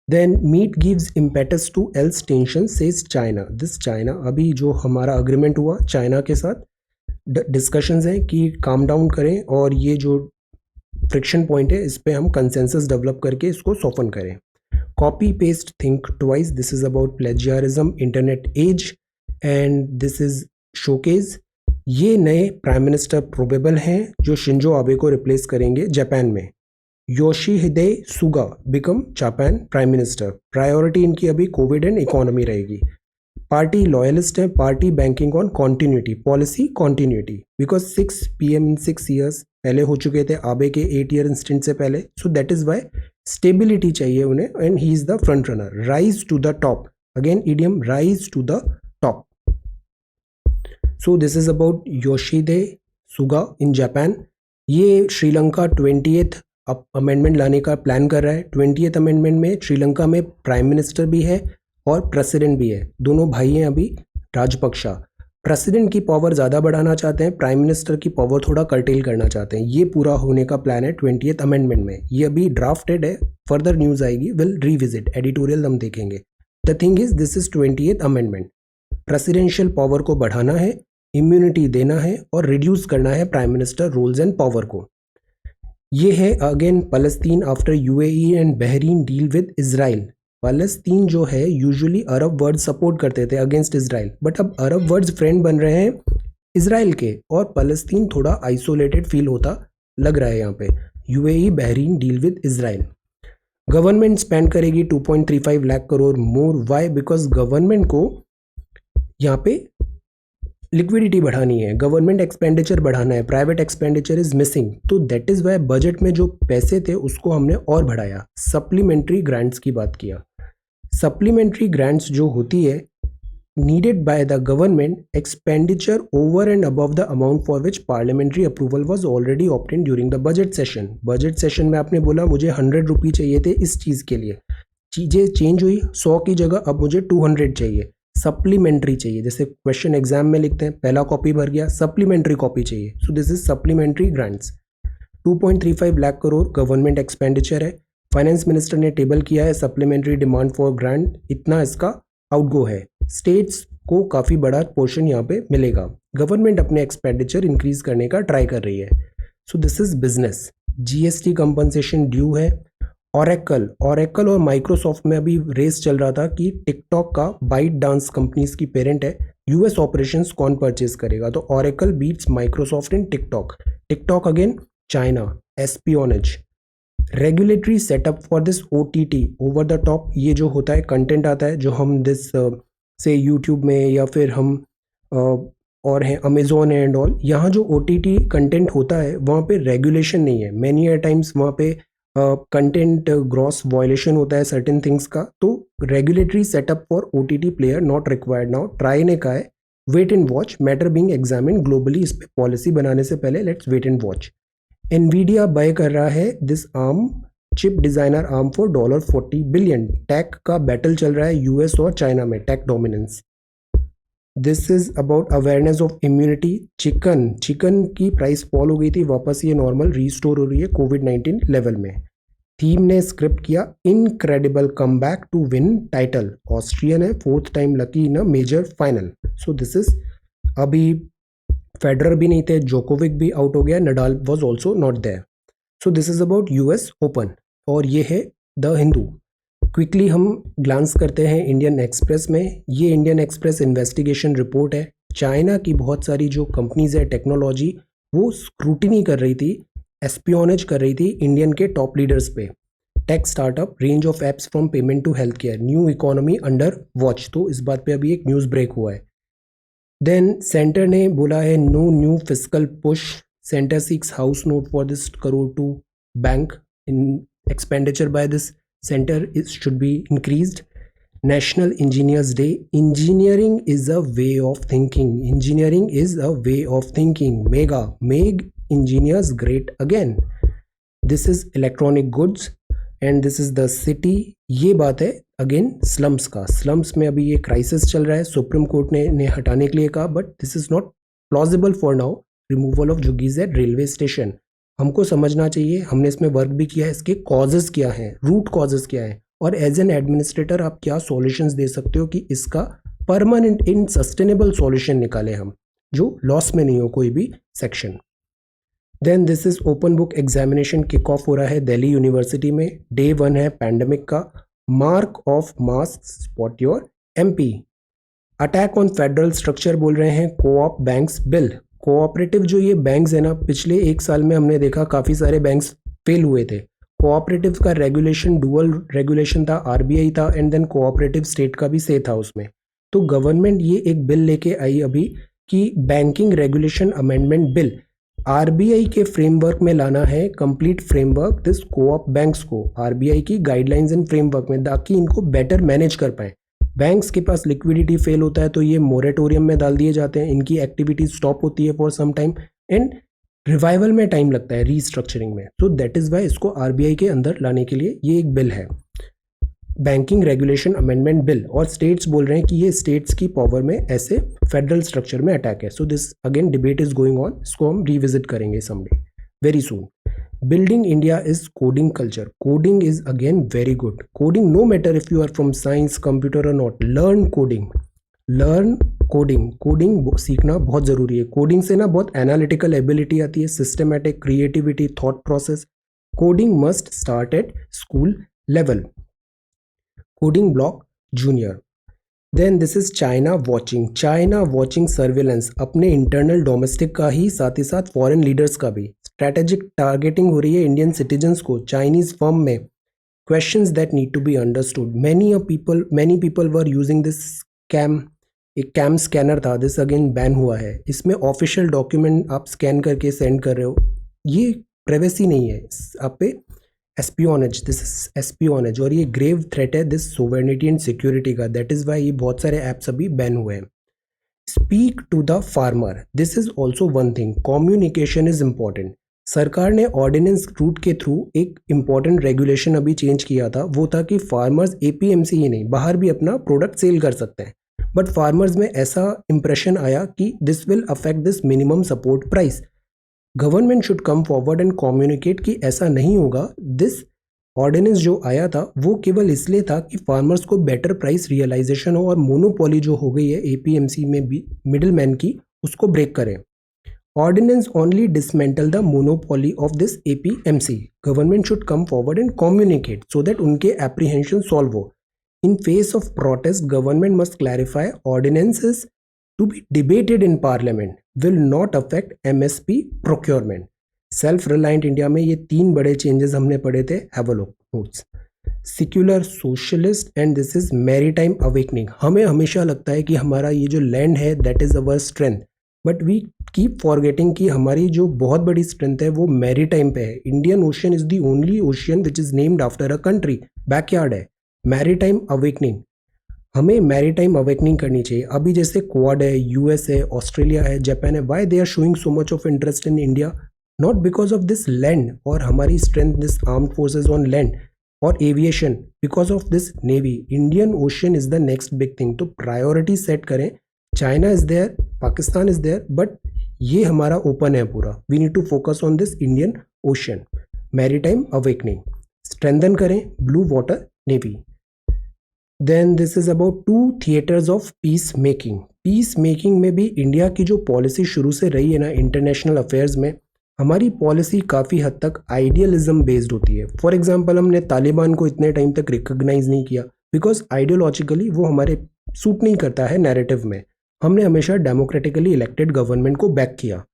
Then meet gives impetus to else tension says China. This China, अभी जो हमारा अग्रीमेंट हुआ चाइना के साथ, डिस्कशंस हैं कि काम डाउन करें और ये जो फ्रिक्शन पॉइंट है इस पे हम कंसेंसस डेवलप करके इसको सॉफन करें. Copy paste think twice. This is about plagiarism, internet age and this is showcase. ये नए प्राइम मिनिस्टर प्रोबेबल हैं जो शिंजो आबे को रिप्लेस करेंगे जापान में. Yoshihide Suga become Japan prime minister. Priority इनकी अभी कोविड एंड इकोनॉमी रहेगी. पार्टी लॉयलिस्ट है. Party banking on continuity, policy continuity, because 6 PM in 6 years पहले हो चुके थे आबे के 8 year इंस्टेंट से पहले. So that is why stability चाहिए उन्हें and he is the front runner. Rise to the top, again idiom, rise to the top. So this is about Yoshihide Suga in Japan. ये Sri Lanka 20th amendment लाने का plan कर रहा है. 20th amendment में श्रीलंका में प्राइम मिनिस्टर भी है और प्रेसिडेंट भी है. दोनों भाई हैं अभी राजपक्षा. प्रेसिडेंट की पावर ज़्यादा बढ़ाना चाहते हैं, प्राइम मिनिस्टर की पावर थोड़ा कर्टेल करना चाहते हैं. ये पूरा होने का प्लान है 20th अमेंडमेंट में. ये अभी ड्राफ्टेड है, फर्दर न्यूज़ आएगी, विल रिविजिट, एडिटोरियल हम देखेंगे. The thing is this is 20th amendment. Presidential power को बढ़ाना है, इम्यूनिटी देना है और रिड्यूस करना है prime minister rules and power को. ये है again Palestine after UAE and Bahrain deal with Israel. Palestine जो है यूजुअली अरब वर्ड सपोर्ट करते थे अगेंस्ट इजराइल, बट अब अरब वर्ड्स फ्रेंड बन रहे हैं इजराइल के और फलस्तीन थोड़ा आइसोलेटेड फील होता लग रहा है यहाँ पे. UAE Bahrain deal with Israel. Government spend करेगी 2.35 लाख करोड़ मोर. वाई? बिकॉज गवर्नमेंट को यहाँ पे लिक्विडिटी बढ़ानी है, गवर्नमेंट एक्सपेंडिचर बढ़ाना है, प्राइवेट एक्सपेंडिचर इज मिसिंग. तो दैट इज वाई बजट में जो पैसे थे उसको हमने और बढ़ाया. सप्लीमेंट्री ग्रांट्स की बात किया. सप्लीमेंट्री ग्रांट्स जो होती है needed by the government expenditure over and above the amount for which parliamentary approval was already obtained during the budget session. Budget session में आपने बोला मुझे 100 रुपये चाहिए थे इस चीज़ के लिए, चीज़ें चेंज हुई, 100 की जगह अब मुझे 200 चाहिए, सप्लीमेंट्री चाहिए. जैसे क्वेश्चन एग्जाम में लिखते हैं पहला कॉपी भर गया, सप्लीमेंट्री कॉपी चाहिए. सो this is supplementary grants. 2.35 lakh crore government expenditure है. फाइनेंस मिनिस्टर ने टेबल किया है सप्लीमेंट्री डिमांड फॉर ग्रांट, इतना इसका आउटगो है. स्टेट्स को काफ़ी बड़ा पोर्शन यहाँ पे मिलेगा. गवर्नमेंट अपने एक्सपेंडिचर इंक्रीज करने का ट्राई कर रही है. So this is business. GST compensation due है. ऑरेकल और माइक्रोसॉफ्ट में अभी रेस चल रहा था कि टिकटॉक का बाइट डांस कंपनीज की पेरेंट है, US ऑपरेशंस कौन परचेज करेगा. तो Oracle beats Microsoft in TikTok. TikTok again China. Espionage. Regulatory setup for this OTT over the top. ये जो होता है कंटेंट आता है जो हम दिस से यूट्यूब में या फिर हम और हैं अमेजोन एंड ऑल, यहाँ जो OTT कंटेंट होता है वहाँ पे रेगुलेशन नहीं है. मैनी अ टाइम्स वहाँ पे कंटेंट ग्रॉस वायलेशन होता है सर्टेन थिंग्स का. तो regulatory setup for OTT player not required now. TRAI ने कहा है wait and watch, matter being examine globally. इस पे पॉलिसी बनाने से पहले let's wait and watch. Nvidia buy कर रहा है this Arm chip designer Arm for $40 billion. Tech का बैटल चल रहा है US और चाइना में, tech dominance. This is about awareness of immunity. Chicken की प्राइस फॉल हो गई थी, वापस ये नॉर्मल रीस्टोर हो रही है कोविड-19 लेवल में. थीम ने स्क्रिप्ट किया incredible comeback to win title. Austrian है, 4th time lucky in a major final. So this is, अभी फेडरर भी नहीं थे, जोकोविक भी आउट हो गया, Nadal was also not there. So this is about US open. और ये है द हिंदू. क्विकली हम ग्लांस करते हैं इंडियन एक्सप्रेस में. ये इंडियन एक्सप्रेस इन्वेस्टिगेशन रिपोर्ट है. चाइना की बहुत सारी जो कंपनीज है टेक्नोलॉजी, वो स्क्रूटिनी कर रही थी, एस्पियोनेज कर रही थी इंडियन के टॉप लीडर्स पे. Tech startup, range of apps from payment to health care, new economy under watch. तो इस बात पे अभी एक न्यूज़ ब्रेक हुआ है. देन सेंटर ने बोला है no new fiscal push. Centre seeks house note for this crore to bank. In expenditure by this center is should be increased. National engineers day, engineering is a way of thinking, engineering is a way of thinking, mega, make engineers great again, this is electronic goods and this is the city. ये बात है again slums का, slums में अभी ये crisis चल रहा है, सुप्रीम कोर्ट ने इन्हें हटाने के लिए कहा, but this is not plausible for now, removal of झुग्गीज एट रेलवे स्टेशन। हमको समझना चाहिए, हमने इसमें वर्क भी किया है, इसके कॉजेज क्या हैं, रूट कॉजेज क्या है, और एज एन एडमिनिस्ट्रेटर आप क्या सॉल्यूशंस दे सकते हो कि इसका परमानेंट इन सस्टेनेबल सॉल्यूशन निकालें हम, जो लॉस में नहीं हो कोई भी section. Then this is open book examination kick off हो रहा है दिल्ली यूनिवर्सिटी में, डे 1 है पैंडेमिक का, mark of mask spot your MP, attack on federal structure बोल रहे हैं, कोऑप बैंक्स बिल, कोऑपरेटिव जो ये बैंक्स है ना, पिछले 1 साल में हमने देखा काफ़ी सारे बैंक्स फेल हुए थे, कोऑपरेटिव का रेगुलेशन डुअल रेगुलेशन था, आरबीआई था एंड देन कोऑपरेटिव स्टेट का भी से था उसमें, तो गवर्नमेंट ये एक बिल लेके आई अभी कि banking regulation amendment bill, RBI के फ्रेमवर्क में लाना है, complete framework this co-op banks को आरबीआई की गाइडलाइंस एंड फ्रेमवर्क में, ताकि इनको बेटर मैनेज कर पाए। बैंक्स के पास लिक्विडिटी फेल होता है तो ये मोरेटोरियम में डाल दिए जाते हैं, इनकी एक्टिविटी स्टॉप होती है for some time and revival में टाइम लगता है रीस्ट्रक्चरिंग में, तो दैट इज वाई इसको आरबीआई के अंदर लाने के लिए ये एक बिल है, बैंकिंग रेगुलेशन अमेंडमेंट बिल, और स्टेट्स बोल रहे हैं कि ये स्टेट्स की पावर में ऐसे फेडरल स्ट्रक्चर में अटैक है, so this again debate is going on, इसको हम रिविजिट करेंगे someday very soon. Building India is coding culture. Coding is again very good. Coding, no matter if you are from science, computer or not, learn coding. Learn coding. Coding सीखना बहुत ज़रूरी है. Coding से ना बहुत analytical ability आती है, systematic creativity, thought process. Coding must start at school level. Coding block junior. Then this is China watching, China watching surveillance, अपने इंटरनल डोमेस्टिक का ही साथ ही साथ फॉरेन लीडर्स का भी, स्ट्रैटेजिक टारगेटिंग हो रही है इंडियन सिटीजन्स को चाइनीज फर्म में, questions that need to be understood, many people were using this cam, एक कैम स्कैनर था, दिस अगेन बैन हुआ है, इसमें ऑफिशियल डॉक्यूमेंट आप स्कैन करके सेंड कर रहे हो, ये प्राइवेसी नहीं है, आप पे एस्पियोनेज, दिस इज एस्पियोनेज, और ये ग्रेव थ्रेट है दिस सोवेरेनिटी एंड सिक्योरिटी का, दैट इज वाई ये बहुत सारे ऐप्स अभी बैन हुए हैं। Speak to the farmer, this is also one thing, communication is important. सरकार ने ऑर्डिनेंस रूट के थ्रू एक इंपॉर्टेंट रेगुलेशन अभी चेंज किया था, वो था कि फार्मर्स एपीएमसी ही नहीं बाहर भी अपना प्रोडक्ट सेल कर सकते हैं, बट फार्मर्स में ऐसा इंप्रेशन आया कि this will affect this minimum support price. Government should come forward and communicate कि ऐसा नहीं होगा। दिस ऑर्डिनेंस जो आया था वो केवल इसलिए था कि फार्मर्स को बेटर प्राइस रियलाइजेशन हो और मोनोपोली जो हो गई है एपीएमसी में भी मिडिल मैन की, उसको ब्रेक करें। Ordinance only dismantle the monopoly of this APMC. Government should come forward and communicate so that उनके एप्रीहेंशन सॉल्व हो। In face of protest government must clarify ordinances to be debated in parliament will not affect MSP procurement. Self reliant India में ये 3 बड़े changes हमने पढ़े थे, have a look notes. Secular socialist and this is maritime awakening. हमें हमेशा लगता है कि हमारा ये जो लैंड है that is our strength, but we keep forgetting कि हमारी जो बहुत बड़ी स्ट्रेंथ है वो मैरीटाइम पे है। Indian ocean is the only ocean which is named after a country, backyard है। मैरीटाइम अवेकनिंग, हमें मैरीटाइम अवेकनिंग करनी चाहिए। अभी जैसे क्वाड है, यूएस है, ऑस्ट्रेलिया है, जापान है, why they are showing so much of interest in India? Not because of this land और हमारी strength, this armed forces on land और aviation, because of this navy. Indian ocean is the next big thing, तो priority set करें। China is there, Pakistan is there, but ये हमारा open है पूरा। We need to focus on this Indian ocean. Maritime awakening, strengthen करें blue water navy. Then this is about 2 theatres of peace making. Peace making में भी India की जो policy शुरू से रही है ना इंटरनेशनल अफेयर्स में, हमारी पॉलिसी काफ़ी हद तक आइडियलिज्म बेस्ड होती है। फॉर एग्जांपल हमने तालिबान को इतने टाइम तक रिकॉग्नाइज नहीं किया बिकॉज आइडियोलॉजिकली वो हमारे सूट नहीं करता है नैरेटिव में। हमने हमेशा डेमोक्रेटिकली इलेक्टेड गवर्नमेंट को बैक किया,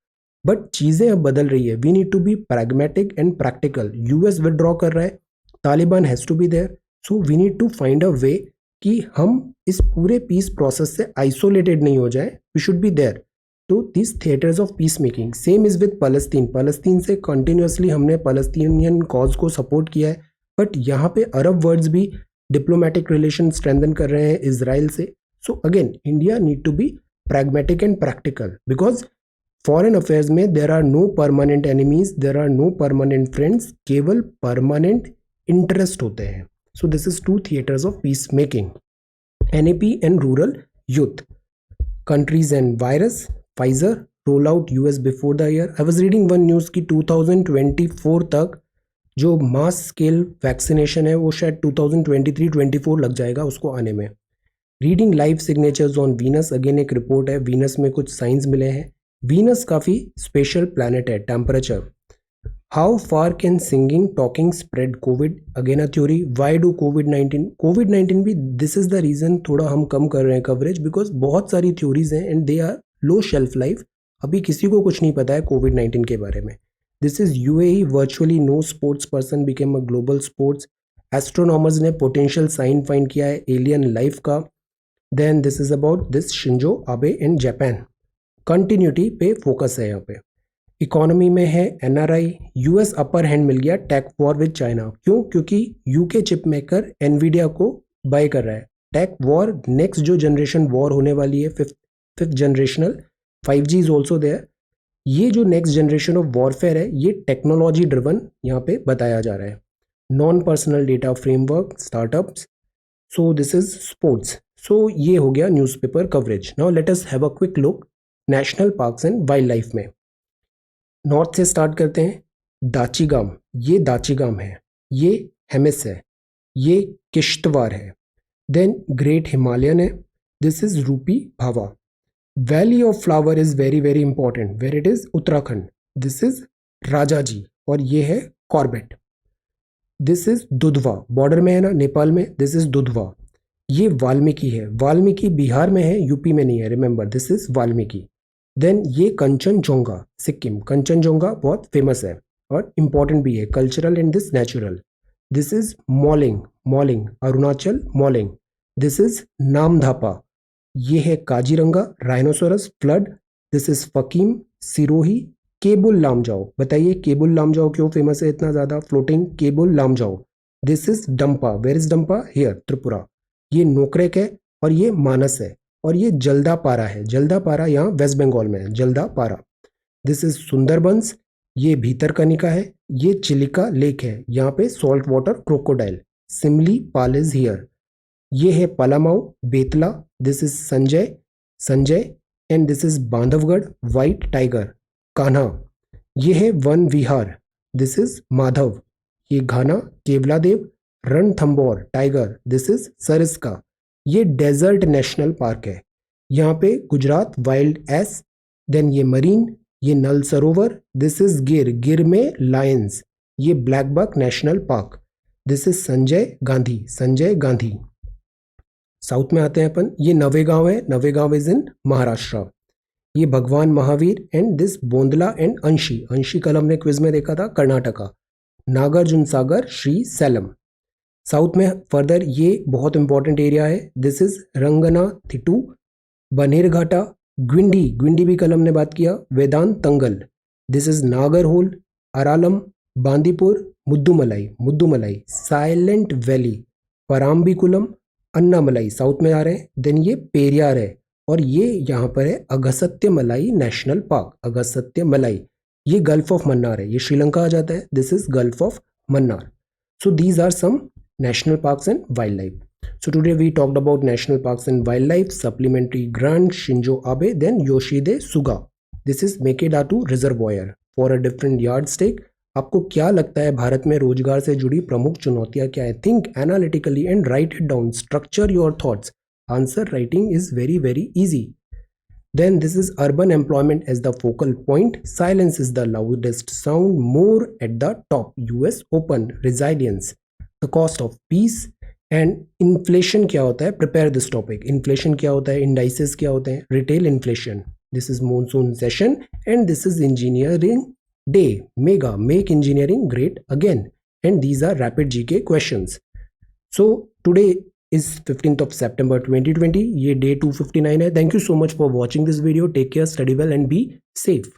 बट चीज़ें अब बदल रही है। We need to be pragmatic and practical. US withdraw कर रहा है, Taliban has to be there, so we need to find a way कि हम इस पूरे पीस प्रोसेस से आइसोलेटेड नहीं हो जाए, वी शुड बी देयर। तो this theatres of peace making, same is with Palestine. Palestine से कंटिन्यूसली हमने पैलेस्टीनियन कॉज को सपोर्ट किया है, बट यहाँ पे अरब वर्ड्स भी डिप्लोमेटिक रिलेशन स्ट्रेंथन कर रहे हैं इजराइल से. So again India need to be pragmatic and practical because foreign affairs में there are no permanent enemies, there are no permanent friends, केवल permanent interest होते हैं. So this is two theaters of peacemaking. NAP and rural youth. Countries and virus. Pfizer roll out US before the year. I was reading one news कि 2024 तक जो mass scale vaccination है वो शायद 2023-24 लग जाएगा उसको आने में. Reading life signatures on Venus. Again एक रिपोर्ट है, वीनस में कुछ साइंस मिले हैं. वीनस काफ़ी स्पेशल प्लैनेट है. Temperature. How far can singing talking spread covid. Again a theory. Why do कोविड-19 भी दिस इज द रीज़न थोड़ा हम कम कर रहे हैं कवरेज बिकॉज बहुत सारी थ्योरीज हैं and they are low shelf life. अभी किसी को कुछ नहीं पता है कोविड-19 के बारे में. This is UAE. Virtually no sports person became a global sports. Astronomers ने पोटेंशियल साइन फाइंड किया है एलियन लाइफ का. Then this is about this Shinzo Abe in Japan. Continuity पे फोकस है यहाँ पे. इकोनॉमी में है NRI. US अपर हैंड मिल गया टेक वॉर विद चाइना. क्यों? क्योंकि UK चिप मेकर NVIDIA को बाय कर रहा है. टेक वॉर नेक्स्ट जो जनरेशन वॉर होने वाली है fifth generational 5G is also there. ये जो नेक्स्ट जनरेशन ऑफ वॉरफेयर है ये टेक्नोलॉजी ड्रिवन यहाँ पे बताया जा रहा है. Non personal data framework startups. So this is sports. So ये हो गया newspaper coverage. Now let us have a quick look national parks and wildlife में. नॉर्थ से स्टार्ट करते हैं. दाचीगाम. ये दाचीगाम है. ये हेमिस है. ये किश्तवाड़ है. देन ग्रेट हिमालयन है. This is Rupi Bhaba. Valley of flower is very very important. Where it is? Uttarakhand. This is Rajaji और ये है Corbett. This is Dudhwa. Border में है ना नेपाल में. This is Dudhwa. ये वाल्मीकि है. वाल्मीकि बिहार में है, यूपी में नहीं है. Remember this is Valmiki. Then ये कंचनजोंगा सिक्किम. कंचनजोंगा बहुत फेमस है और इंपॉर्टेंट भी है cultural and this natural. This is Mouling Arunachal Mouling. This is Namdapha. ये है Kaziranga rhinoceros flood. This is Fakim Sirohi. Keibul Lamjao. बताइए केबुल लामजाओ क्यों फेमस है इतना ज़्यादा? Floating Keibul Lamjao. This is Dampa. Where is Dampa? Here Tripura. ये नोकरेक है और ये मानस है और ये जल्दापारा है. जल्दापारा यहाँ वेस्ट बंगाल में है. जल्दापारा. This is Sundarbans. ये भीतरकनिका है. ये चिलिका लेक है. यहाँ पे salt water crocodile. Similipal is here. ये है Palamau Betla. This is Sanjay and this is Bandhavgarh white tiger. Kanha. ये है वन विहार. This is Madhav. ये Ghana Keoladeo. Ranthambore tiger. This is Sariska. ये डेजर्ट नेशनल पार्क है. यहाँ पे गुजरात वाइल्ड एस. देन ये मरीन. ये नल सरोवर. दिस इज गिर में लायंस. ये blackbuck national park. This is Sanjay Gandhi. South में आते हैं अपन. ये नवेगांव है. Navegaon is in Maharashtra. ये Bhagwan Mahavir and this Bondla and Anshi कल हमने क्विज में देखा था कर्नाटका. नागार्जुन सागर श्री सैलम. साउथ में फर्दर ये बहुत इंपॉर्टेंट एरिया है. This is Ranganathittu. Bannerghatta. Guindy भी कल हमने बात किया. Vedanthangal. This is Nagarhole. Aralam. Bandipur. Mudumalai. Silent valley. Parambikulam. Annamalai south में आ रहे हैं. देन ये पेरियार है और ये यहाँ पर है अगस्त्यमलाई नेशनल पार्क. अगस्त्यमलाई. ये गल्फ ऑफ मन्नार है. ये श्रीलंका आ जाता है. This is Gulf of Mannar. So these are some national parks and wildlife. So today we talked about national parks and wildlife, supplementary grant Shinzo Abe, then Yoshide Suga. This is Mekedatu Reservoir for a different yardstick. आपको क्या लगता है भारत में रोजगार से जुड़ी प्रमुख चुनौतियां क्या है? Think analytically and write it down. Structure your thoughts. Answer writing is very very easy. Then this is urban employment as the focal point. Silence is the loudest sound. More at the top. US Open. Resilience. The cost of peace and inflation क्या होता है? Prepare this topic. Inflation क्या होता है? Indices क्या होते हैं? Retail inflation. This is monsoon session and this is engineering day. Mega. Make engineering great again. And these are rapid GK questions. So today is 15th of September 2020. ये day 259 है. Thank you so much for watching this video. Take care, study well and be safe.